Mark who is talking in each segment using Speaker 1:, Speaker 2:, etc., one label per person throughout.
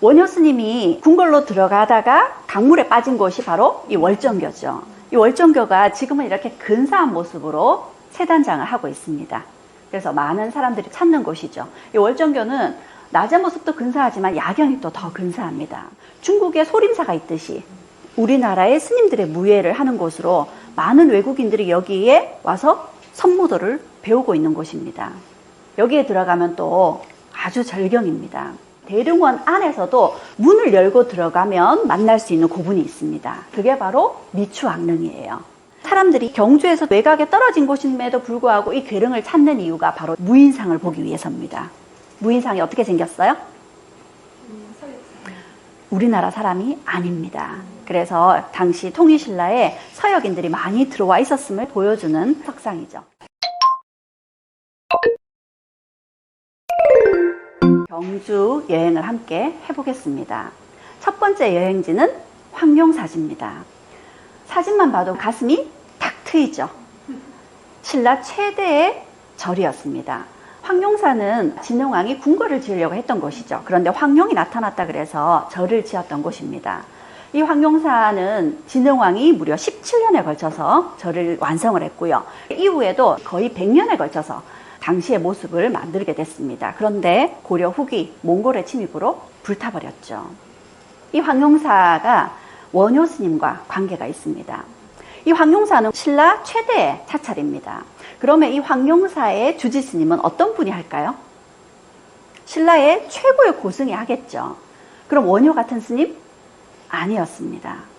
Speaker 1: 원효 스님이 궁궐로 들어가다가 강물에 빠진 곳이 바로 이 월정교죠. 이 월정교가 지금은 이렇게 근사한 모습으로 세단장을 하고 있습니다. 그래서 많은 사람들이 찾는 곳이죠. 이 월정교는 낮의 모습도 근사하지만 야경이 또 더 근사합니다. 중국에 소림사가 있듯이 우리나라의 스님들의 무예를 하는 곳으로 많은 외국인들이 여기에 와서 선무도를 배우고 있는 곳입니다. 여기에 들어가면 또 아주 절경입니다. 대릉원 안에서도 문을 열고 들어가면 만날 수 있는 고분이 있습니다. 그게 바로 미추왕릉이에요. 사람들이 경주에서 외곽에 떨어진 곳임에도 불구하고 이 괴릉을 찾는 이유가 바로 무인상을 보기 위해서입니다. 무인상이 어떻게 생겼어요? 우리나라 사람이 아닙니다. 그래서 당시 통일신라에 서역인들이 많이 들어와 있었음을 보여주는 석상이죠. 경주 여행을 함께 해보겠습니다. 첫 번째 여행지는 황룡사지입니다. 사진만 봐도 가슴이 탁 트이죠. 신라 최대의 절이었습니다. 황룡사는 진흥왕이 궁궐을 지으려고 했던 곳이죠. 그런데 황룡이 나타났다 그래서 절을 지었던 곳입니다. 이 황룡사는 진흥왕이 무려 17년에 걸쳐서 절을 완성을 했고요. 이후에도 거의 100년에 걸쳐서 당시의 모습을 만들게 됐습니다. 그런데 고려 후기 몽골의 침입으로 불타버렸죠. 이 황룡사가 원효 스님과 관계가 있습니다. 이 황룡사는 신라 최대의 사찰입니다. 그러면 이 황룡사의 주지 스님은 어떤 분이 할까요? 신라의 최고의 고승이 하겠죠. 그럼 원효 같은 스님? 아니었습니다.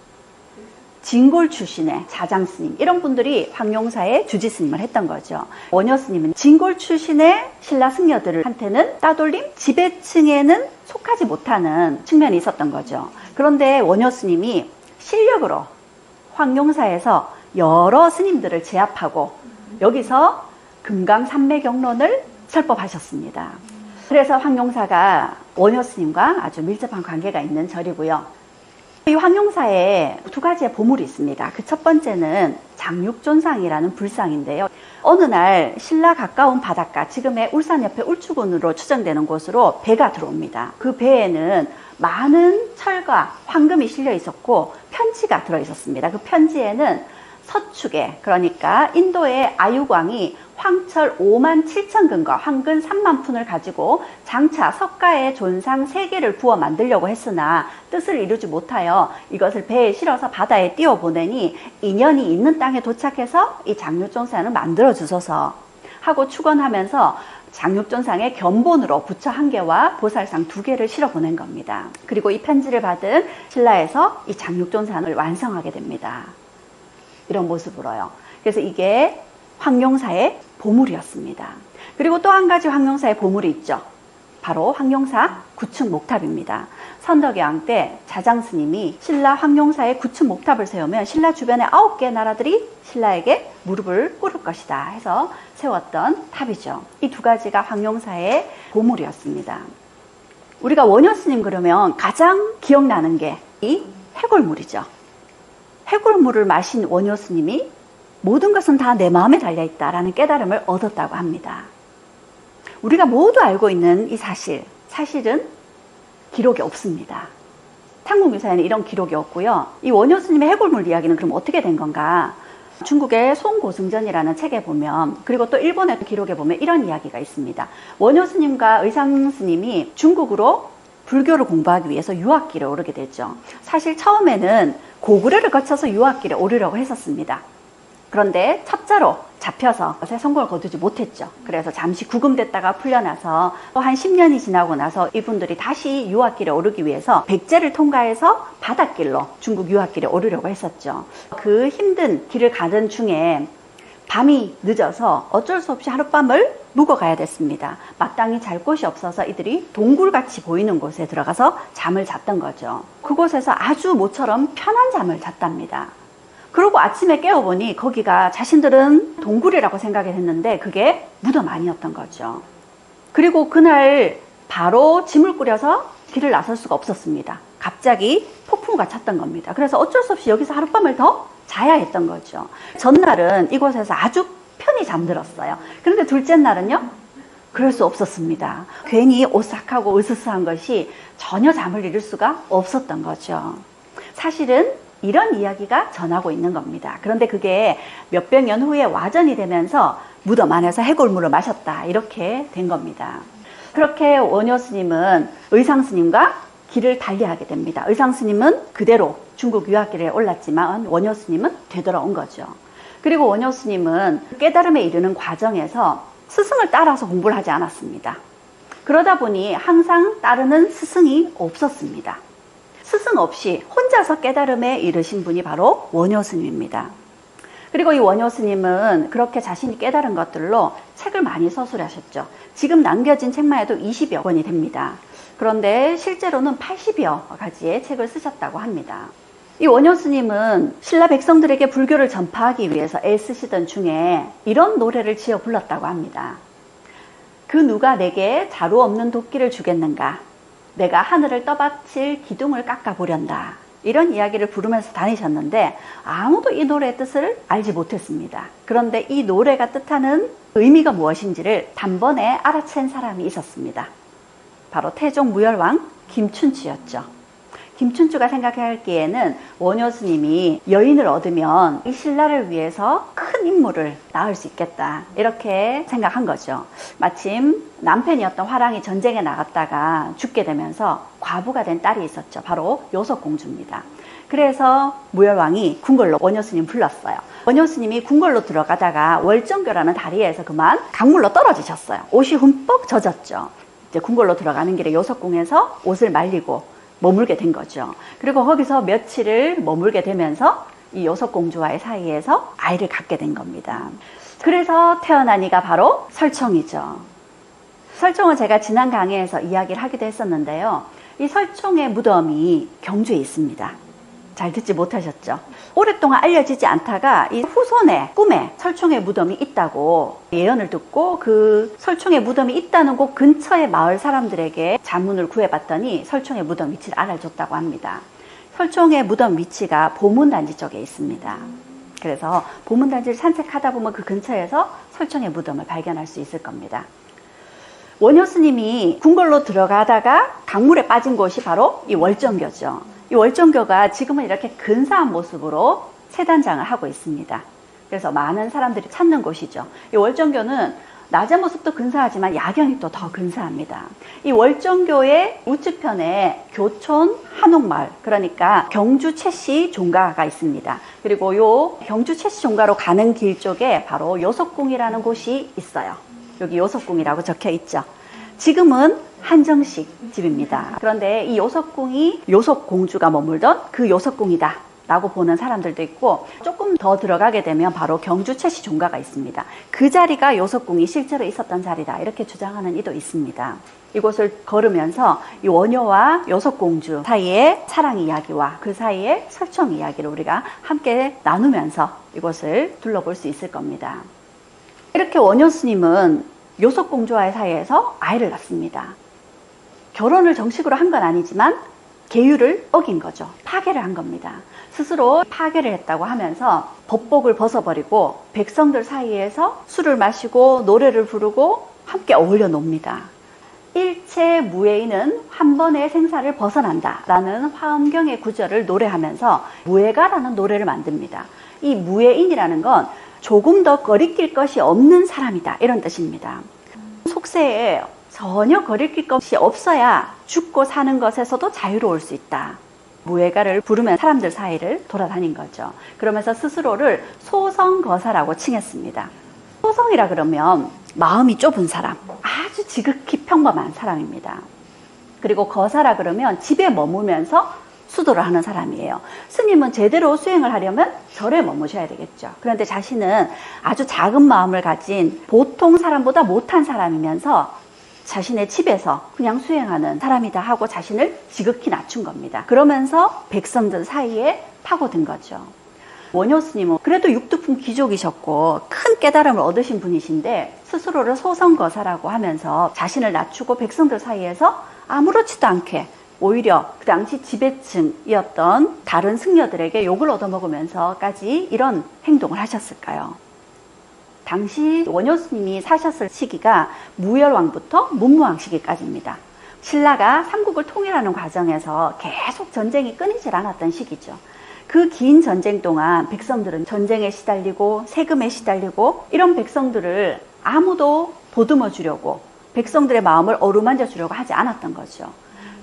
Speaker 1: 진골 출신의 자장 스님, 이런 분들이 황룡사의 주지 스님을 했던 거죠. 원효 스님은 진골 출신의 신라 승려들한테는 따돌림, 지배층에는 속하지 못하는 측면이 있었던 거죠. 그런데 원효 스님이 실력으로 황룡사에서 여러 스님들을 제압하고 여기서 금강산매경론을 설법하셨습니다. 그래서 황룡사가 원효 스님과 아주 밀접한 관계가 있는 절이고요. 이 황룡사에 두 가지의 보물이 있습니다. 그 첫 번째는 장육존상이라는 불상인데요. 어느 날 신라 가까운 바닷가, 지금의 울산 옆에 울주군으로 추정되는 곳으로 배가 들어옵니다. 그 배에는 많은 철과 황금이 실려 있었고 편지가 들어 있었습니다. 그 편지에는 서축에, 그러니까 인도의 아유광이 황철 5만 7천 근과 황근 3만 푼을 가지고 장차 석가의 존상 3개를 부어 만들려고 했으나 뜻을 이루지 못하여 이것을 배에 실어서 바다에 띄워보내니 인연이 있는 땅에 도착해서 이 장육존상을 만들어 주소서 하고 축원하면서 장육존상의 견본으로 부처 1개와 보살상 2개를 실어 보낸 겁니다. 그리고 이 편지를 받은 신라에서 이 장육존상을 완성하게 됩니다. 이런 모습으로요. 그래서 이게 황룡사의 보물이었습니다. 그리고 또 한 가지 황룡사의 보물이 있죠. 바로 황룡사 구층 목탑입니다. 선덕여왕 때 자장 스님이 신라 황룡사의 구층 목탑을 세우면 신라 주변의 9개 나라들이 신라에게 무릎을 꿇을 것이다 해서 세웠던 탑이죠. 이 두 가지가 황룡사의 보물이었습니다. 우리가 원효 스님 그러면 가장 기억나는 게 이 해골물이죠. 해골물을 마신 원효 스님이 모든 것은 다 내 마음에 달려있다라는 깨달음을 얻었다고 합니다. 우리가 모두 알고 있는 이 사실은 기록이 없습니다. 삼국유사에는 이런 기록이 없고요. 이 원효 스님의 해골물 이야기는 그럼 어떻게 된 건가? 중국의 송고승전이라는 책에 보면, 그리고 또 일본의 기록에 보면 이런 이야기가 있습니다. 원효 스님과 의상 스님이 중국으로 불교를 공부하기 위해서 유학길에 오르게 됐죠. 사실 처음에는 고구려를 거쳐서 유학길에 오르려고 했었습니다. 그런데 첩자로 잡혀서 성공을 거두지 못했죠. 그래서 잠시 구금됐다가 풀려나서 또 한 10년이 지나고 나서 이분들이 다시 유학길에 오르기 위해서 백제를 통과해서 바닷길로 중국 유학길에 오르려고 했었죠. 그 힘든 길을 가던 중에 밤이 늦어서 어쩔 수 없이 하룻밤을 묵어 가야 됐습니다. 마땅히 잘 곳이 없어서 이들이 동굴같이 보이는 곳에 들어가서 잠을 잤던 거죠. 그곳에서 아주 모처럼 편한 잠을 잤답니다. 그러고 아침에 깨어보니 거기가 자신들은 동굴이라고 생각했는데 그게 무덤 아니었던 거죠. 그리고 그날 바로 짐을 꾸려서 길을 나설 수가 없었습니다. 갑자기 폭풍우가 찼던 겁니다. 그래서 어쩔 수 없이 여기서 하룻밤을 더 자야 했던 거죠. 전날은 이곳에서 아주 편히 잠들었어요. 그런데 둘째 날은요, 그럴 수 없었습니다. 괜히 오싹하고 으스스한 것이 전혀 잠을 이룰 수가 없었던 거죠. 사실은 이런 이야기가 전하고 있는 겁니다. 그런데 그게 몇백 년 후에 와전이 되면서 무덤 안에서 해골물을 마셨다, 이렇게 된 겁니다. 그렇게 원효 스님은 의상 스님과 길을 달리하게 됩니다. 의상 스님은 그대로 중국 유학길에 올랐지만 원효 스님은 되돌아온 거죠. 그리고 원효 스님은 깨달음에 이르는 과정에서 스승을 따라서 공부를 하지 않았습니다. 그러다 보니 항상 따르는 스승이 없었습니다. 스승 없이 혼자서 깨달음에 이르신 분이 바로 원효 스님입니다. 그리고 이 원효 스님은 그렇게 자신이 깨달은 것들로 책을 많이 서술하셨죠. 지금 남겨진 책만 해도 20여 권이 됩니다. 그런데 실제로는 80여 가지의 책을 쓰셨다고 합니다. 이 원효 스님은 신라 백성들에게 불교를 전파하기 위해서 애쓰시던 중에 이런 노래를 지어 불렀다고 합니다. 그 누가 내게 자루 없는 도끼를 주겠는가? 내가 하늘을 떠받칠 기둥을 깎아보련다. 이런 이야기를 부르면서 다니셨는데 아무도 이 노래의 뜻을 알지 못했습니다. 그런데 이 노래가 뜻하는 의미가 무엇인지를 단번에 알아챈 사람이 있었습니다. 바로 태종 무열왕 김춘추였죠. 김춘추가 생각하기에는 원효 스님이 여인을 얻으면 이 신라를 위해서 큰 임무를 낳을 수 있겠다, 이렇게 생각한 거죠. 마침 남편이었던 화랑이 전쟁에 나갔다가 죽게 되면서 과부가 된 딸이 있었죠. 바로 요석공주입니다. 그래서 무열왕이 궁궐로 원효 스님 불렀어요. 원효 스님이 궁궐로 들어가다가 월정교라는 다리에서 그만 강물로 떨어지셨어요. 옷이 흠뻑 젖었죠. 이제 궁궐로 들어가는 길에 요석궁에서 옷을 말리고 머물게 된 거죠. 그리고 거기서 며칠을 머물게 되면서 이 요석공주와의 사이에서 아이를 갖게 된 겁니다. 그래서 태어난 이가 바로 설총이죠. 설총은 제가 지난 강의에서 이야기를 하기도 했었는데요. 이 설총의 무덤이 경주에 있습니다. 잘 듣지 못하셨죠? 오랫동안 알려지지 않다가 이 후손의 꿈에 설총의 무덤이 있다고 예언을 듣고 그 설총의 무덤이 있다는 곳 근처의 마을 사람들에게 자문을 구해봤더니 설총의 무덤 위치를 알려줬다고 합니다. 설총의 무덤 위치가 보문단지 쪽에 있습니다. 그래서 보문단지를 산책하다 보면 그 근처에서 설총의 무덤을 발견할 수 있을 겁니다. 원효 스님이 궁궐로 들어가다가 강물에 빠진 곳이 바로 이 월정교죠. 이 월정교가 지금은 이렇게 근사한 모습으로 세단장을 하고 있습니다. 그래서 많은 사람들이 찾는 곳이죠. 이 월정교는 낮의 모습도 근사하지만 야경이 또 더 근사합니다. 이 월정교의 우측편에 교촌 한옥마을, 그러니까 경주 채씨 종가가 있습니다. 그리고 요 경주 채씨 종가로 가는 길 쪽에 바로 요석궁이라는 곳이 있어요. 여기 요석궁이라고 적혀 있죠. 지금은 한정식 집입니다. 그런데 이 요석궁이 요석공주가 머물던 그 요석궁이다 라고 보는 사람들도 있고, 조금 더 들어가게 되면 바로 경주 채씨 종가가 있습니다. 그 자리가 요석궁이 실제로 있었던 자리다, 이렇게 주장하는 이도 있습니다. 이곳을 걸으면서 이 원효와 요석공주 사이의 사랑 이야기와 그 사이의 설총 이야기를 우리가 함께 나누면서 이곳을 둘러볼 수 있을 겁니다. 이렇게 원효 스님은 요석공주와의 사이에서 아이를 낳습니다. 결혼을 정식으로 한 건 아니지만 계율을 어긴 거죠. 파괴를 한 겁니다. 스스로 파괴를 했다고 하면서 법복을 벗어버리고 백성들 사이에서 술을 마시고 노래를 부르고 함께 어울려 놉니다. 일체 무예인은 한 번의 생사를 벗어난다 라는 화엄경의 구절을 노래하면서 무예가라는 노래를 만듭니다. 이 무예인이라는 건 조금 더 거리낄 것이 없는 사람이다, 이런 뜻입니다. 속세에 전혀 거리낄 것이 없어야 죽고 사는 것에서도 자유로울 수 있다. 무예가를 부르면 사람들 사이를 돌아다닌 거죠. 그러면서 스스로를 소성거사라고 칭했습니다. 소성이라 그러면 마음이 좁은 사람, 아주 지극히 평범한 사람입니다. 그리고 거사라 그러면 집에 머물면서 수도를 하는 사람이에요. 스님은 제대로 수행을 하려면 절에 머무셔야 되겠죠. 그런데 자신은 아주 작은 마음을 가진 보통 사람보다 못한 사람이면서 자신의 집에서 그냥 수행하는 사람이다 하고 자신을 지극히 낮춘 겁니다. 그러면서 백성들 사이에 파고든 거죠. 원효 스님은 그래도 육두품 귀족이셨고 큰 깨달음을 얻으신 분이신데 스스로를 소성거사라고 하면서 자신을 낮추고 백성들 사이에서 아무렇지도 않게 오히려 그 당시 지배층이었던 다른 승려들에게 욕을 얻어먹으면서까지 이런 행동을 하셨을까요? 당시 원효 스님이 사셨을 시기가 무열왕부터 문무왕 시기까지입니다. 신라가 삼국을 통일하는 과정에서 계속 전쟁이 끊이질 않았던 시기죠. 그 긴 전쟁 동안 백성들은 전쟁에 시달리고 세금에 시달리고 이런 백성들을 아무도 보듬어 주려고 백성들의 마음을 어루만져 주려고 하지 않았던 거죠.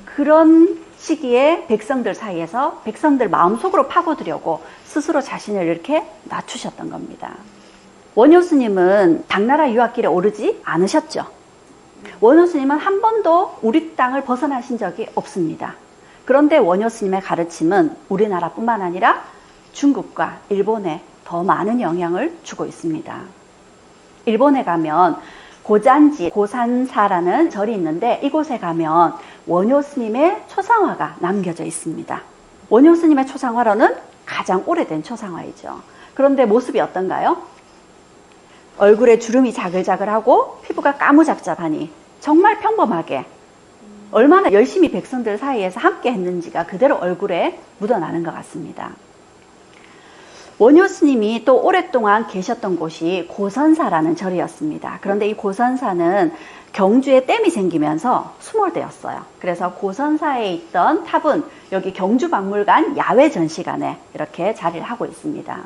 Speaker 1: 그런 시기에 백성들 사이에서 백성들 마음속으로 파고들려고 스스로 자신을 이렇게 낮추셨던 겁니다. 원효 스님은 당나라 유학길에 오르지 않으셨죠. 원효 스님은 한 번도 우리 땅을 벗어나신 적이 없습니다. 그런데 원효 스님의 가르침은 우리나라뿐만 아니라 중국과 일본에 더 많은 영향을 주고 있습니다. 일본에 가면 고잔지, 고산사라는 절이 있는데 이곳에 가면 원효 스님의 초상화가 남겨져 있습니다. 원효 스님의 초상화로는 가장 오래된 초상화이죠. 그런데 모습이 어떤가요? 얼굴에 주름이 자글자글하고 피부가 까무잡잡하니 정말 평범하게 얼마나 열심히 백성들 사이에서 함께 했는지가 그대로 얼굴에 묻어나는 것 같습니다. 원효 스님이 또 오랫동안 계셨던 곳이 고선사라는 절이었습니다. 그런데 이 고선사는 경주에 댐이 생기면서 수몰되었어요. 그래서 고선사에 있던 탑은 여기 경주박물관 야외 전시관에 이렇게 자리를 하고 있습니다.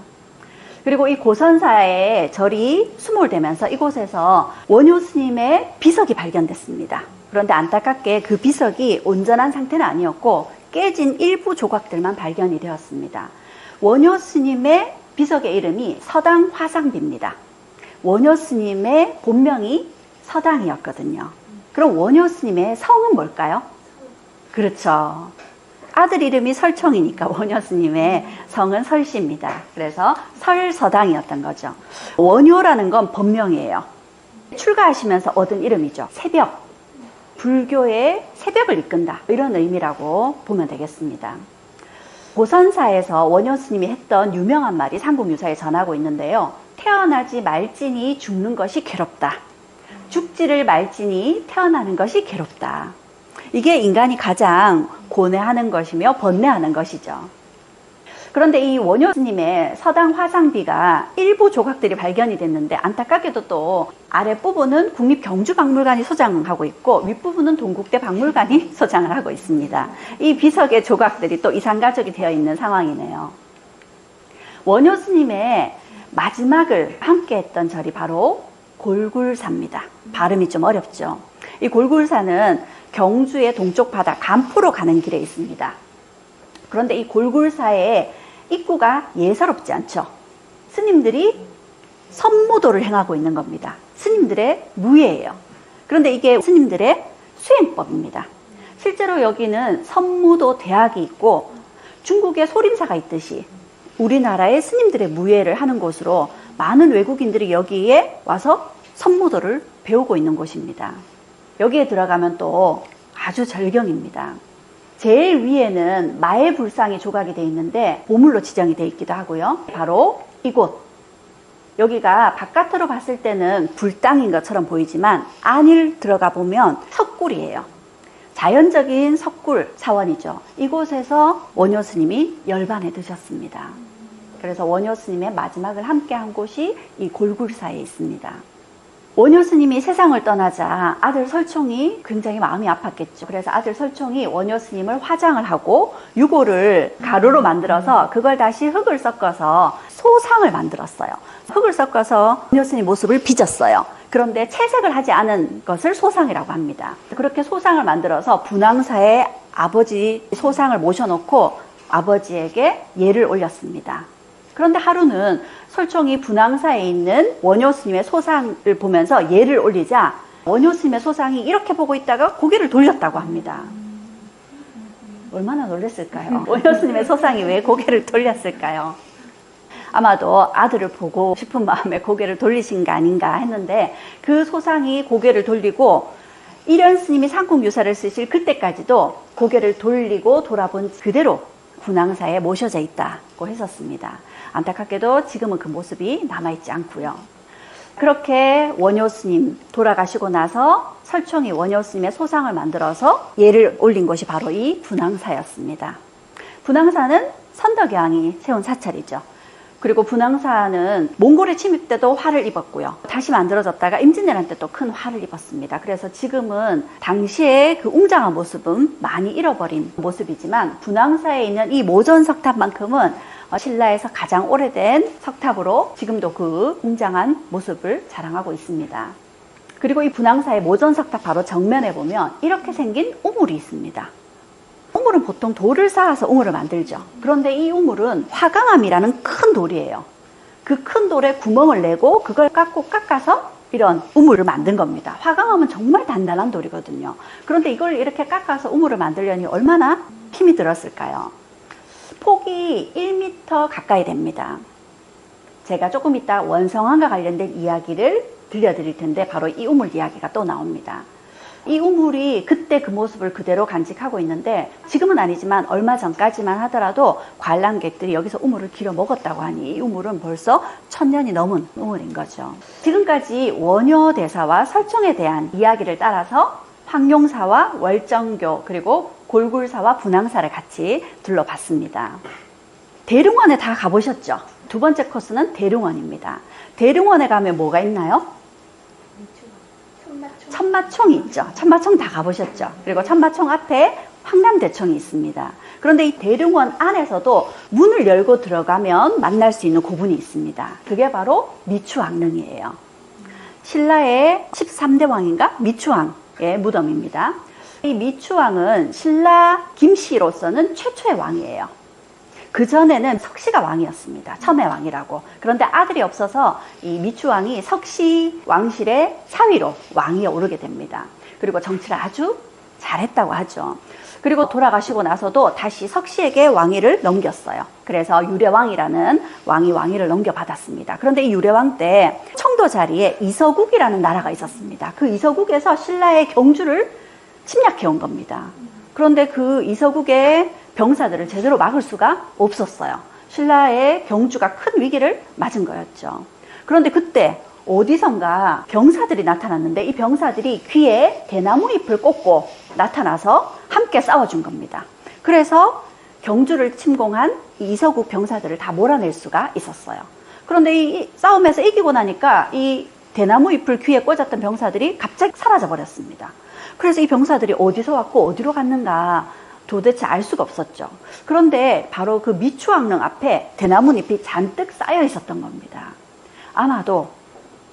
Speaker 1: 그리고 이 고선사의 절이 수몰되면서 이곳에서 원효 스님의 비석이 발견됐습니다. 그런데 안타깝게 그 비석이 온전한 상태는 아니었고 깨진 일부 조각들만 발견이 되었습니다. 원효 스님의 비석의 이름이 서당 화상비입니다. 원효 스님의 본명이 서당이었거든요. 그럼 원효 스님의 성은 뭘까요? 그렇죠. 아들 이름이 설총이니까 원효 스님의 성은 설씨입니다. 그래서 설서당이었던 거죠. 원효라는 건 법명이에요. 출가하시면서 얻은 이름이죠. 새벽. 불교의 새벽을 이끈다. 이런 의미라고 보면 되겠습니다. 고선사에서 원효 스님이 했던 유명한 말이 삼국유사에 전하고 있는데요. 태어나지 말지니 죽는 것이 괴롭다. 죽지를 말지니 태어나는 것이 괴롭다. 이게 인간이 가장 고뇌하는 것이며 번뇌하는 것이죠. 그런데 이 원효 스님의 서당 화상비가 일부 조각들이 발견이 됐는데 안타깝게도 또 아랫부분은 국립경주박물관이 소장하고 있고 윗부분은 동국대 박물관이 소장을 하고 있습니다. 이 비석의 조각들이 또 이산가족이 되어 있는 상황이네요. 원효 스님의 마지막을 함께 했던 절이 바로 골굴사입니다. 발음이 좀 어렵죠. 이 골굴사는 경주의 동쪽 바다 간포로 가는 길에 있습니다. 그런데 이 골굴사의 입구가 예사롭지 않죠. 스님들이 선무도를 행하고 있는 겁니다. 스님들의 무예예요. 그런데 이게 스님들의 수행법입니다. 실제로 여기는 선무도 대학이 있고 중국의 소림사가 있듯이 우리나라의 스님들의 무예를 하는 곳으로 많은 외국인들이 여기에 와서 선무도를 배우고 있는 곳입니다. 여기에 들어가면 또 아주 절경입니다. 제일 위에는 마의 불상이 조각이 되어 있는데 보물로 지정이 되어 있기도 하고요. 바로 이곳. 여기가 바깥으로 봤을 때는 불당인 것처럼 보이지만 안을 들어가 보면 석굴이에요. 자연적인 석굴 사원이죠. 이곳에서 원효 스님이 열반에 드셨습니다. 그래서 원효 스님의 마지막을 함께 한 곳이 이 골굴사에 있습니다. 원효 스님이 세상을 떠나자 아들 설총이 굉장히 마음이 아팠겠죠. 그래서 아들 설총이 원효 스님을 화장을 하고 유골을 가루로 만들어서 그걸 다시 흙을 섞어서 소상을 만들었어요. 흙을 섞어서 원효 스님 모습을 빚었어요. 그런데 채색을 하지 않은 것을 소상이라고 합니다. 그렇게 소상을 만들어서 분황사에 아버지 소상을 모셔놓고 아버지에게 예를 올렸습니다. 그런데 하루는 설총이 분황사에 있는 원효 스님의 소상을 보면서 예를 올리자 원효 스님의 소상이 이렇게 보고 있다가 고개를 돌렸다고 합니다. 얼마나 놀랐을까요? 원효 스님의 소상이 왜 고개를 돌렸을까요? 아마도 아들을 보고 싶은 마음에 고개를 돌리신 거 아닌가 했는데 그 소상이 고개를 돌리고 이련 스님이 삼국유사를 쓰실 그때까지도 고개를 돌리고 돌아본 그대로 분황사에 모셔져 있다고 했었습니다. 안타깝게도 지금은 그 모습이 남아있지 않고요. 그렇게 원효 스님 돌아가시고 나서 설총이 원효 스님의 소상을 만들어서 예를 올린 곳이 바로 이 분황사였습니다. 분황사는 선덕여왕이 세운 사찰이죠. 그리고 분황사는 몽골의 침입 때도 화를 입었고요. 다시 만들어졌다가 임진왜란 때 또 큰 화를 입었습니다. 그래서 지금은 당시의 그 웅장한 모습은 많이 잃어버린 모습이지만 분황사에 있는 이 모전석탑만큼은 신라에서 가장 오래된 석탑으로 지금도 그 웅장한 모습을 자랑하고 있습니다. 그리고 이 분황사의 모전석탑 바로 정면에 보면 이렇게 생긴 우물이 있습니다. 우물은 보통 돌을 쌓아서 우물을 만들죠. 그런데 이 우물은 화강암이라는 큰 돌이에요. 그 큰 돌에 구멍을 내고 그걸 깎아서 이런 우물을 만든 겁니다. 화강암은 정말 단단한 돌이거든요. 그런데 이걸 이렇게 깎아서 우물을 만들려니 얼마나 힘이 들었을까요? 폭이 1m 가까이 됩니다. 제가 조금 이따 원성함과 관련된 이야기를 들려드릴 텐데 바로 이 우물 이야기가 또 나옵니다. 이 우물이 그때 그 모습을 그대로 간직하고 있는데 지금은 아니지만 얼마 전까지만 하더라도 관람객들이 여기서 우물을 길어 먹었다고 하니 이 우물은 벌써 1000년이 넘은 우물인 거죠. 지금까지 원효대사와 설총에 대한 이야기를 따라서 황룡사와 월정교 그리고 골굴사와 분황사를 같이 둘러봤습니다. 대릉원에 다 가보셨죠? 두 번째 코스는 대릉원입니다. 대릉원에 가면 뭐가 있나요? 천마총이 있죠. 천마총 다 가보셨죠? 그리고 천마총 앞에 황남대총이 있습니다. 그런데 이 대릉원 안에서도 문을 열고 들어가면 만날 수 있는 고분이 있습니다. 그게 바로 미추왕릉이에요. 신라의 13대 왕인가? 미추왕의 무덤입니다. 이 미추왕은 신라 김씨로서는 최초의 왕이에요. 그전에는 석씨가 왕이었습니다. 첨의 왕이라고. 그런데 아들이 없어서 이 미추왕이 석씨 왕실의 사위로 왕위에 오르게 됩니다. 그리고 정치를 아주 잘했다고 하죠. 그리고 돌아가시고 나서도 다시 석씨에게 왕위를 넘겼어요. 그래서 유래왕이라는 왕위를 넘겨받았습니다. 그런데 이 유래왕 때 청도 자리에 이서국이라는 나라가 있었습니다. 그 이서국에서 신라의 경주를 침략해 온 겁니다. 그런데 그 이서국의 병사들을 제대로 막을 수가 없었어요. 신라의 경주가 큰 위기를 맞은 거였죠. 그런데 그때 어디선가 병사들이 나타났는데 이 병사들이 귀에 대나무 잎을 꽂고 나타나서 함께 싸워준 겁니다. 그래서 경주를 침공한 이서국 병사들을 다 몰아낼 수가 있었어요. 그런데 이 싸움에서 이기고 나니까 이 대나무 잎을 귀에 꽂았던 병사들이 갑자기 사라져 버렸습니다. 그래서 이 병사들이 어디서 왔고 어디로 갔는가 도대체 알 수가 없었죠. 그런데 바로 그 미추왕릉 앞에 대나무 잎이 잔뜩 쌓여 있었던 겁니다. 아마도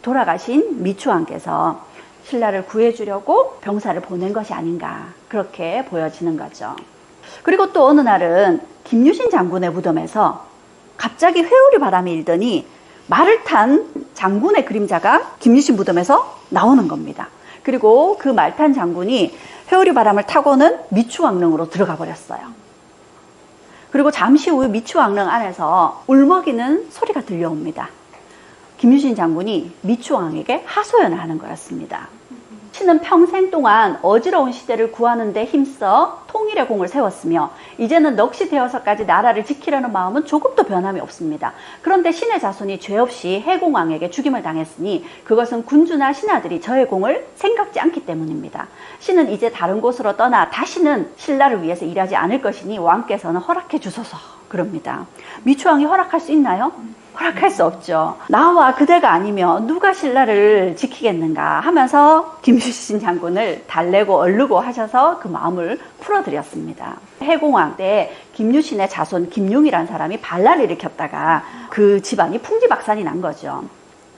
Speaker 1: 돌아가신 미추왕께서 신라를 구해주려고 병사를 보낸 것이 아닌가 그렇게 보여지는 거죠. 그리고 또 어느 날은 김유신 장군의 무덤에서 갑자기 회오리 바람이 일더니 말을 탄 장군의 그림자가 김유신 무덤에서 나오는 겁니다. 그리고 그 말 탄 장군이 회오리 바람을 타고는 미추왕릉으로 들어가 버렸어요. 그리고 잠시 후 미추왕릉 안에서 울먹이는 소리가 들려옵니다. 김유신 장군이 미추왕에게 하소연을 하는 거였습니다. 신은 평생 동안 어지러운 시대를 구하는 데 힘써 통일의 공을 세웠으며 이제는 넋이 되어서까지 나라를 지키려는 마음은 조금도 변함이 없습니다. 그런데 신의 자손이 죄 없이 해공왕에게 죽임을 당했으니 그것은 군주나 신하들이 저의 공을 생각지 않기 때문입니다. 신은 이제 다른 곳으로 떠나 다시는 신라를 위해서 일하지 않을 것이니 왕께서는 허락해 주소서 그럽니다. 미추왕이 허락할 수 있나요? 허락할 수 없죠. 나와 그대가 아니면 누가 신라를 지키겠는가 하면서 김유신 장군을 달래고 얼르고 하셔서 그 마음을 풀어드렸습니다. 해공왕 때 김유신의 자손 김융이라는 사람이 반란을 일으켰다가 그 집안이 풍지박산이 난 거죠.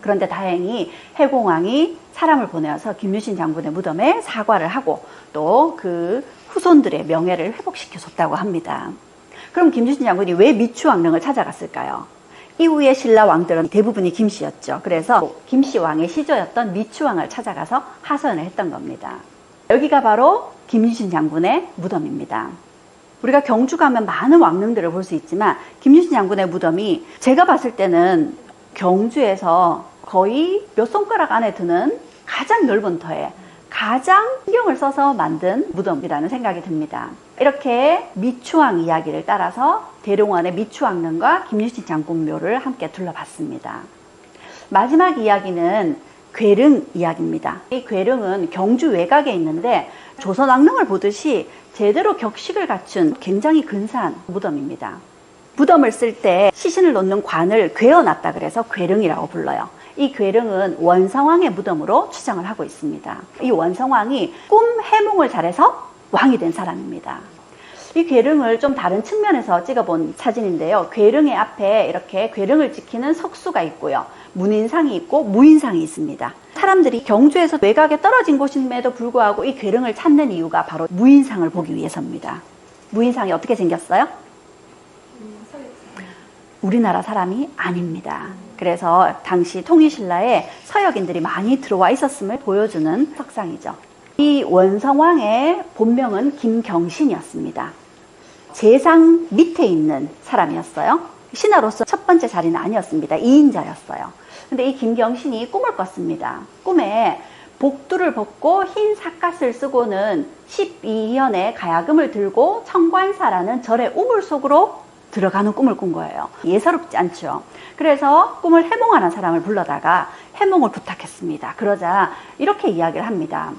Speaker 1: 그런데 다행히 해공왕이 사람을 보내어서 김유신 장군의 무덤에 사과를 하고 또 그 후손들의 명예를 회복시켜줬다고 합니다. 그럼 김유신 장군이 왜 미추왕릉을 찾아갔을까요? 이후의 신라 왕들은 대부분이 김씨였죠. 그래서 김씨 왕의 시조였던 미추왕을 찾아가서 하소연을 했던 겁니다. 여기가 바로 김유신 장군의 무덤입니다. 우리가 경주 가면 많은 왕릉들을 볼 수 있지만 김유신 장군의 무덤이 제가 봤을 때는 경주에서 거의 몇 손가락 안에 드는 가장 넓은 터에 가장 신경을 써서 만든 무덤이라는 생각이 듭니다. 이렇게 미추왕 이야기를 따라서 대릉원의 미추왕릉과 김유신 장군묘를 함께 둘러봤습니다. 마지막 이야기는 괴릉 이야기입니다. 이 괴릉은 경주 외곽에 있는데 조선 왕릉을 보듯이 제대로 격식을 갖춘 굉장히 근사한 무덤입니다. 무덤을 쓸 때 시신을 놓는 관을 괴어놨다 그래서 괴릉이라고 불러요. 이 괴릉은 원성왕의 무덤으로 추정을 하고 있습니다. 이 원성왕이 꿈 해몽을 잘해서 왕이 된 사람입니다. 이 괴릉을 좀 다른 측면에서 찍어본 사진인데요. 괴릉의 앞에 이렇게 괴릉을 지키는 석수가 있고요. 문인상이 있고 무인상이 있습니다. 사람들이 경주에서 외곽에 떨어진 곳임에도 불구하고 이 괴릉을 찾는 이유가 바로 무인상을 보기 위해서입니다. 무인상이 어떻게 생겼어요? 우리나라 사람이 아닙니다. 그래서 당시 통일신라에 서역인들이 많이 들어와 있었음을 보여주는 석상이죠. 이 원성왕의 본명은 김경신이었습니다. 재상 밑에 있는 사람이었어요. 신하로서 첫 번째 자리는 아니었습니다. 2인자였어요. 근데 이 김경신이 꿈을 꿨습니다. 꿈에 복두를 벗고 흰 삿갓을 쓰고는 12현의 가야금을 들고 청관사라는 절의 우물 속으로 들어가는 꿈을 꾼 거예요. 예사롭지 않죠. 그래서 꿈을 해몽하는 사람을 불러다가 해몽을 부탁했습니다. 그러자 이렇게 이야기를 합니다.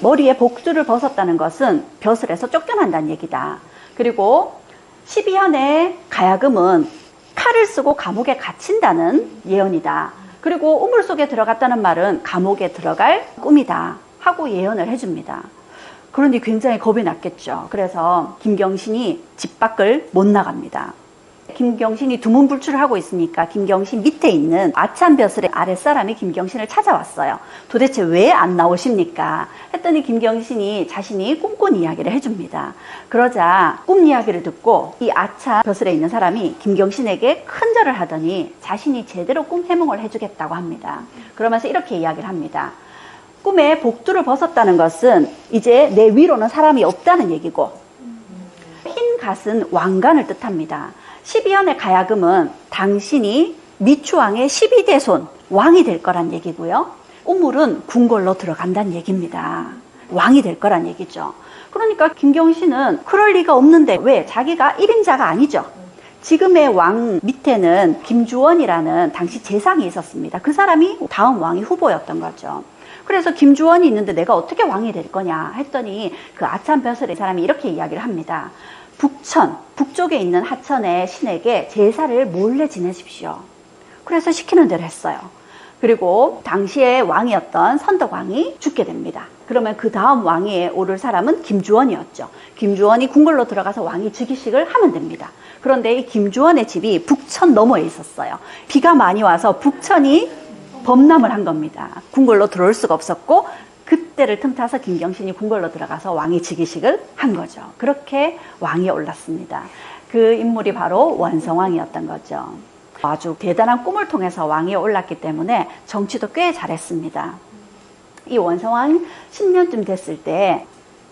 Speaker 1: 머리에 복두를 벗었다는 것은 벼슬에서 쫓겨난다는 얘기다. 그리고 12현의 가야금은 칼을 쓰고 감옥에 갇힌다는 예언이다. 그리고 우물 속에 들어갔다는 말은 감옥에 들어갈 꿈이다 하고 예언을 해줍니다. 그러니 굉장히 겁이 났겠죠. 그래서 김경신이 집 밖을 못 나갑니다. 김경신이 두문불출을 하고 있으니까 김경신 밑에 있는 아참벼슬의 아랫사람이 김경신을 찾아왔어요. 도대체 왜 안 나오십니까? 했더니 김경신이 자신이 꿈꾼 이야기를 해줍니다. 그러자 꿈 이야기를 듣고 이 아참벼슬에 있는 사람이 김경신에게 큰 절을 하더니 자신이 제대로 꿈 해몽을 해주겠다고 합니다. 그러면서 이렇게 이야기를 합니다. 꿈에 복두를 벗었다는 것은 이제 내 위로는 사람이 없다는 얘기고, 흰 갓은 왕관을 뜻합니다. 12현의 가야금은 당신이 미추왕의 12대손 왕이 될 거란 얘기고요. 우물은 궁궐로 들어간다는 얘기입니다. 왕이 될 거란 얘기죠. 그러니까 김경신은 그럴 리가 없는데 왜? 자기가 1인자가 아니죠. 지금의 왕 밑에는 김주원이라는 당시 재상이 있었습니다. 그 사람이 다음 왕이 후보였던 거죠. 그래서 김주원이 있는데 내가 어떻게 왕이 될 거냐 했더니 그 아참벼슬의 사람이 이렇게 이야기를 합니다. 북천, 북쪽에 있는 하천의 신에게 제사를 몰래 지내십시오. 그래서 시키는 대로 했어요. 그리고 당시에 왕이었던 선덕왕이 죽게 됩니다. 그러면 그 다음 왕위에 오를 사람은 김주원이었죠. 김주원이 궁궐로 들어가서 왕위 즉위식을 하면 됩니다. 그런데 이 김주원의 집이 북천 너머에 있었어요. 비가 많이 와서 북천이 범람을 한 겁니다. 궁궐로 들어올 수가 없었고 그때를 틈타서 김경신이 궁궐로 들어가서 왕위 즉위식을 한 거죠. 그렇게 왕위에 올랐습니다. 그 인물이 바로 원성왕이었던 거죠. 아주 대단한 꿈을 통해서 왕위에 올랐기 때문에 정치도 꽤 잘했습니다. 이 원성왕 10년쯤 됐을 때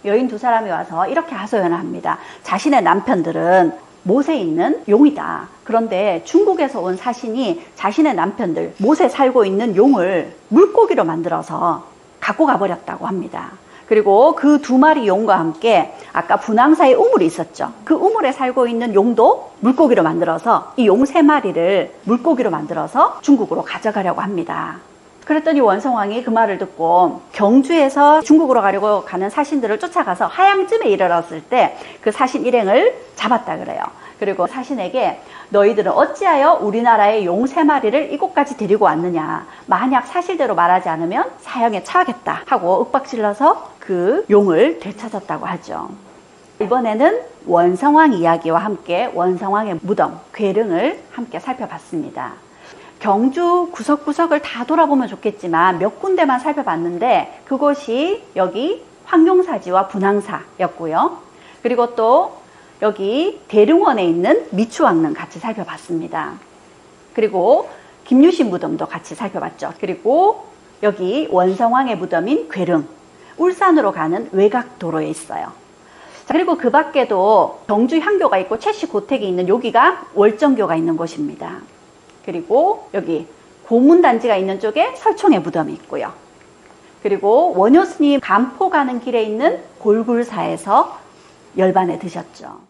Speaker 1: 여인 두 사람이 와서 이렇게 하소연을 합니다. 자신의 남편들은 못에 있는 용이다. 그런데 중국에서 온 사신이 자신의 남편들, 못에 살고 있는 용을 물고기로 만들어서 갖고 가버렸다고 합니다. 그리고 그 두 마리 용과 함께 아까 분황사에 우물이 있었죠. 그 우물에 살고 있는 용도 물고기로 만들어서 이 용 3마리를 물고기로 만들어서 중국으로 가져가려고 합니다. 그랬더니 원성왕이 그 말을 듣고 경주에서 중국으로 가려고 가는 사신들을 쫓아가서 하양쯤에 이르렀을 때 그 사신 일행을 잡았다 그래요. 그리고 사신에게 너희들은 어찌하여 우리나라의 용 3마리를 이곳까지 데리고 왔느냐. 만약 사실대로 말하지 않으면 사형에 처하겠다 하고 윽박질러서 그 용을 되찾았다고 하죠. 이번에는 원성왕 이야기와 함께 원성왕의 무덤, 괴릉을 함께 살펴봤습니다. 경주 구석구석을 다 돌아보면 좋겠지만 몇 군데만 살펴봤는데 그곳이 여기 황룡사지와 분황사였고요. 그리고 또 여기 대릉원에 있는 미추왕릉 같이 살펴봤습니다. 그리고 김유신 무덤도 같이 살펴봤죠. 그리고 여기 원성왕의 무덤인 괴릉, 울산으로 가는 외곽도로에 있어요. 그리고 그 밖에도 경주 향교가 있고 채씨 고택이 있는 여기가 월정교가 있는 곳입니다. 그리고 여기 고문단지가 있는 쪽에 설총의 무덤이 있고요. 그리고 원효스님 간포 가는 길에 있는 골굴사에서 열반에 드셨죠.